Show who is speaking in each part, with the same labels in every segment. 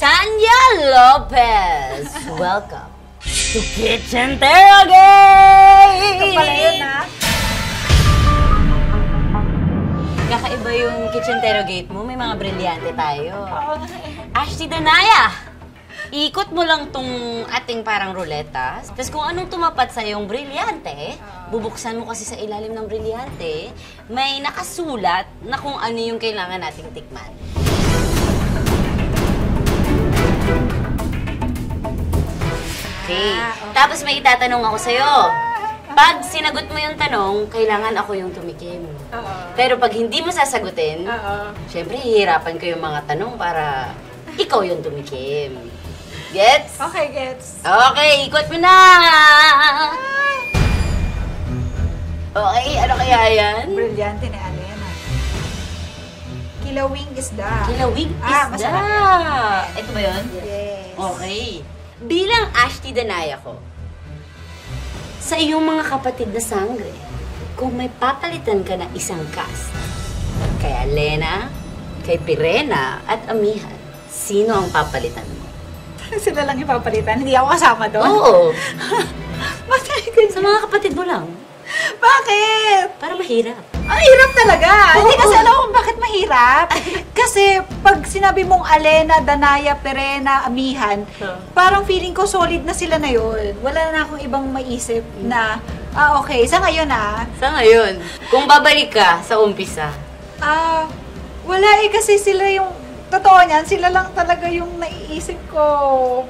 Speaker 1: Sanya Lopez. Welcome to Kitchen Interrogate!
Speaker 2: Ito pala yun, ha?
Speaker 1: Kakaiba yung Kitchen Interrogate mo. May mga brilyante tayo.
Speaker 2: Oo.
Speaker 1: Ashley Danaya! Ikot mo lang tong ating parang ruleta. Tapos kung anong tumapat sa yung brilyante, bubuksan mo kasi sa ilalim ng brilyante, may nakasulat na kung ano yung kailangan nating tikman. Okay. Tapos may itatanong ako sa'yo. Pag sinagot mo yung tanong, kailangan ako yung tumikim. Pero pag hindi mo sasagutin, syempre hihirapan ko yung mga tanong para ikaw yung tumikim. Gets?
Speaker 2: Okay, gets.
Speaker 1: Okay, ikot mo na! Okay, ano kaya yan?
Speaker 2: Brilyante ni Alena. Kilawing isda.
Speaker 1: Kilawing isda.
Speaker 2: Masarap yan.
Speaker 1: Ito ba yun?
Speaker 2: Yes.
Speaker 1: Okay. Bilang Ashley Danaya ko, sa iyong mga kapatid na sangre, kung may papalitan ka na isang cast, kay Alena, kay Pirena, at Amihan, sino ang papalitan mo?
Speaker 2: Sila lang ipapalitan. Hindi ako kasama doon.
Speaker 1: Oo.
Speaker 2: Bakit ganyan?
Speaker 1: Sa mga kapatid mo lang.
Speaker 2: Bakit?
Speaker 1: Para mahirap.
Speaker 2: Ang hirap talaga. Hindi kasi alam kung bakit mahirap. Kasi pag sinabi mong Alena, Danaya, Pirena, Amihan, parang feeling ko solid na sila na yun. Wala na akong ibang maisip na, okay, sa ngayon
Speaker 1: Sa ngayon, kung babalik ka sa umpisa,
Speaker 2: wala kasi sila yung, totoo niyan, sila lang talaga yung naiisip ko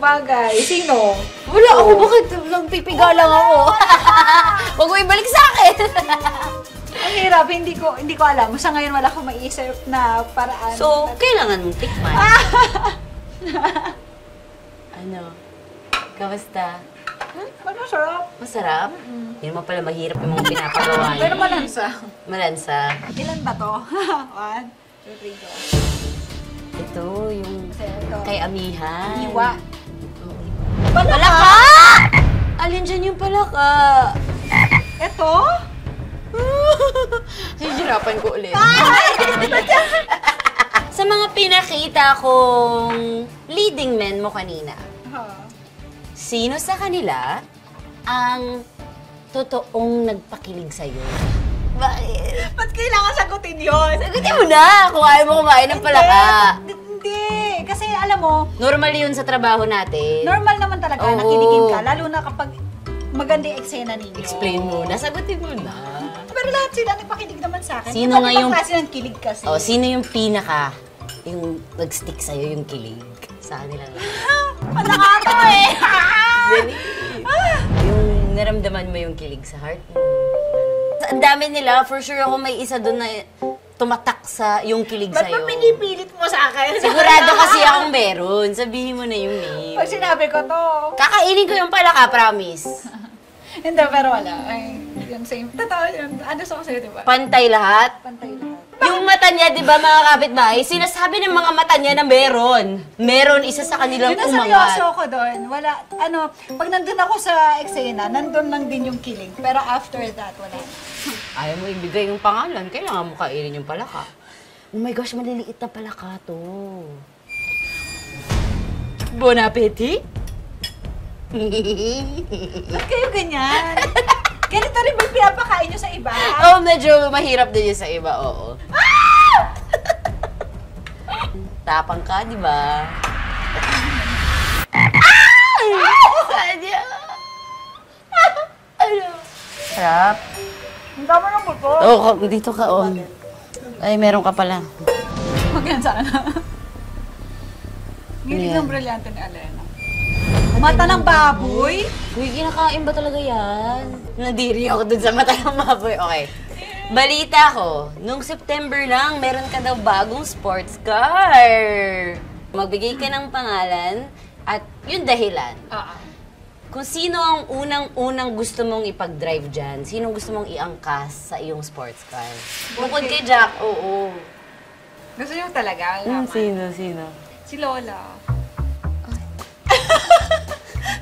Speaker 2: bagay. Sino?
Speaker 1: wala ako, bakit nagpipiga lang ako? Huwag mo ibalik sa akin!
Speaker 2: Ang hirap, hindi ko alam. Sa ngayon wala akong maiisip na paraan.
Speaker 1: So, kailangan mong tikman. Ano? Kamusta?
Speaker 2: Masarap.
Speaker 1: Masarap? Hindi naman pala mahirap yung mga pinapagawa niyo.
Speaker 2: Pero malansa.
Speaker 1: Malansa.
Speaker 2: Ilan ba to? 1, 2, 3, go.
Speaker 1: Ito, yung
Speaker 2: Ito.
Speaker 1: kay Amihan.
Speaker 2: Iwa.
Speaker 1: Palaka! Alin dyan yung palaka?
Speaker 2: Ito?
Speaker 1: Hihirapan ko ulit. Sa mga pinakita kong leading men mo kanina, sino sa kanila ang totoong nagpakilig sa'yo? Bakit?
Speaker 2: Ba't kailangan sagutin yun?
Speaker 1: Sagutin mo na kung ayaw mo kumain ng palaka.
Speaker 2: Hindi. Kasi alam mo,
Speaker 1: Normal yun sa trabaho natin.
Speaker 2: normal naman talaga
Speaker 1: Oo.
Speaker 2: nakiligin ka. Lalo na kapag maganda yung eksena ninyo.
Speaker 1: Explain mo na, sagutin mo na.
Speaker 2: Pero lahat sila nagpakilig naman sa akin.
Speaker 1: Sino
Speaker 2: Iba't
Speaker 1: nga
Speaker 2: ibang
Speaker 1: yung-
Speaker 2: klase ng kilig kasi.
Speaker 1: O, sino yung pinaka, yung nag-stick sa'yo yung kilig? Sa kanila lang.
Speaker 2: Panakato eh!
Speaker 1: Dali. Yung naramdaman mo yung kilig sa heart mo. Ang dami nila, for sure ako may isa doon na tumatak sa yung kilig
Speaker 2: Ba't
Speaker 1: sa'yo.
Speaker 2: ba pinipilit mo sa akin?
Speaker 1: Sigurado kasi akong meron. Sabihin mo na yung name.
Speaker 2: Pag sinabi ko to.
Speaker 1: Kakainin ko yung palaka, promise.
Speaker 2: Hindi, pero wala. Ay, yung same. Totoo yun. Ano sa sa'yo, diba?
Speaker 1: Pantay lahat.
Speaker 2: Pantay lahat.
Speaker 1: Yung mata niya, di ba mga kapitbahay, sinasabi ng mga mata niya na meron. Meron isa sa kanilang
Speaker 2: Yun ang
Speaker 1: umangat.
Speaker 2: seryoso ko doon. Wala, pag nandun ako sa eksena, nandun lang din yung kilig. Pero after that, wala.
Speaker 1: Ayaw mo ibigay yung pangalan, kailangan mo kainin yung palaka. Oh my gosh, maliliit na palaka to. Bon appetit!
Speaker 2: Ba't kayo ganyan? Ganito rin ba pinapakain nyo sa iba?
Speaker 1: Oh, medyo mahirap din yun sa iba, oo. Tapang ka, di ba? Sadya! Ano? Sarap.
Speaker 2: Ang dami ng buto.
Speaker 1: Oh, dito ka, oh. Ay, meron ka pala.
Speaker 2: Huwag yan sana. Gilig
Speaker 1: Ano yan?
Speaker 2: ng brilyante ni Alena. Mata ng baboy?
Speaker 1: Uy, kinakain ba talaga yan? Nadiri ako dun sa mata ng baboy. Okay. Balita ko, nung September lang, meron ka daw bagong sports car. Magbigay ka ng pangalan at yung dahilan. Kung sino ang unang-unang gusto mong ipag-drive dyan, sino gusto mong iangkas sa iyong sports car? Bukod kay Jack, oo.
Speaker 2: Gusto nyo talaga?
Speaker 1: Sino?
Speaker 2: Si Lola.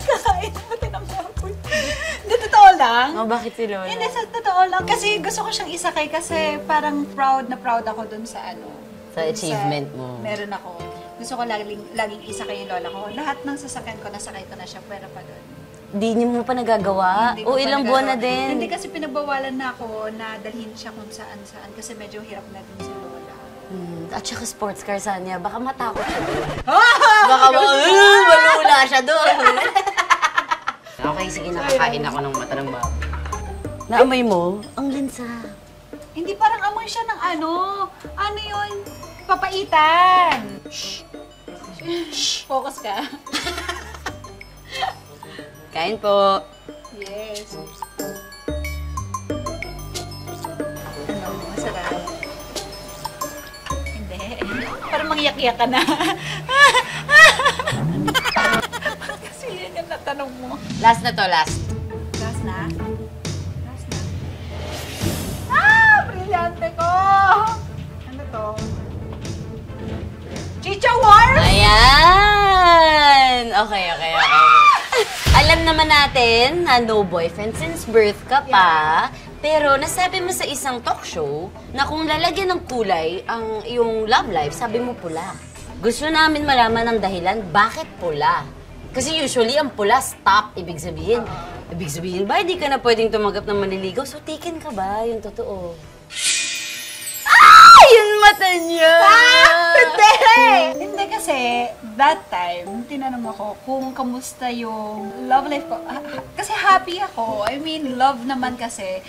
Speaker 2: Kakain mata ng baboy. Hindi, totoo lang.
Speaker 1: Oh, bakit si Lola?
Speaker 2: Hindi, sa totoo lang. Kasi gusto ko siyang isakay kasi parang proud na proud ako dun sa ano.
Speaker 1: Sa achievement mo.
Speaker 2: Meron ako. Gusto ko laging isakay yung lola ko. Lahat ng sasakyan ko, nasakay ko na siya, pero pa doon.
Speaker 1: Hindi niyo mo pa nagagawa?
Speaker 2: Hindi ko
Speaker 1: O
Speaker 2: pa
Speaker 1: ilang buwan na
Speaker 2: nagagawa.
Speaker 1: din?
Speaker 2: Hindi kasi pinagbawalan na ako na dalhin siya kung saan-saan kasi medyo hirap na din si lola.
Speaker 1: At saka sports car sa niya, baka matakot siya doon. Baka malula siya doon. Okay, sige, nakakain ako ng mata ng baboy. Naamoy mo? Ang lansa.
Speaker 2: Hindi, parang amoy siya ng ano yun? Papaitan. Shh. Focus ka.
Speaker 1: Kain po.
Speaker 2: Yes. Ano, masarap. Hindi. Parang mangyak-yak ka na. Kasi yan yung natanong mo.
Speaker 1: Last na to, last.
Speaker 2: Last na? Last na. Brilyante ko! Ano to? Chicha Wars!
Speaker 1: Ayan! Okay. Alam naman natin na no boyfriend since birth ka pa. Pero nasabi mo sa isang talk show na kung lalagyan ng kulay ang iyong love life, sabi mo pula. Gusto namin malaman ang dahilan bakit pula. Kasi usually ang pula, stop, ibig sabihin. Ibig sabihin ba, hindi ka na pwedeng tumanggap ng manliligaw? So taken ka ba? Yung totoo. Yung mata niya!
Speaker 2: Hindi! Hindi kasi, that time, tinanong ako kung kamusta yung love life ko. Kasi happy ako. I mean, love naman kasi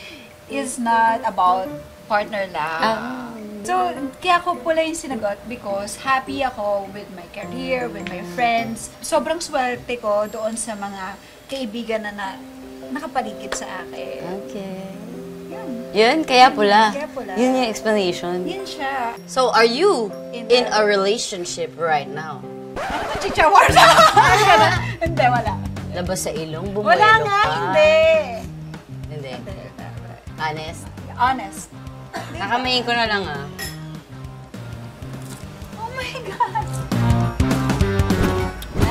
Speaker 2: is not about partner lang. So, kaya ako pula yung sinagot because happy ako with my career, with my friends. Sobrang swerte ko doon sa mga kaibigan na nakapaligid sa akin.
Speaker 1: Okay.
Speaker 2: Yun.
Speaker 1: Yun, kaya pula.
Speaker 2: Kaya pula.
Speaker 1: Yun yung explanation.
Speaker 2: Yun siya.
Speaker 1: So, are you in
Speaker 2: In
Speaker 1: a relationship right now?
Speaker 2: Chicha Wars! Hindi, wala.
Speaker 1: Labas sa ilong, bumuelo
Speaker 2: Wala nga,
Speaker 1: ka.
Speaker 2: hindi.
Speaker 1: Hindi. Honest?
Speaker 2: Honest.
Speaker 1: Nakamayin ko na lang ah.
Speaker 2: Oh my God.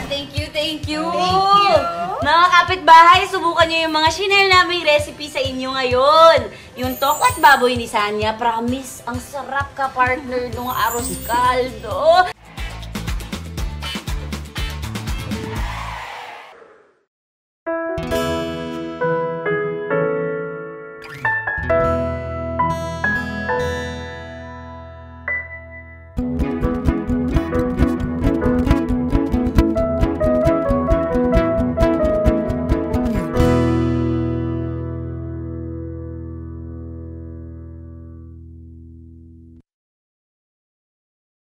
Speaker 1: Thank you.
Speaker 2: Thank you.
Speaker 1: Mga kapitbahay, subukan nyo yung mga shinare naming recipe sa inyo ngayon. Yung tokwat baboy ni Sanya, promise, ang sarap ka partner ng arroz caldo.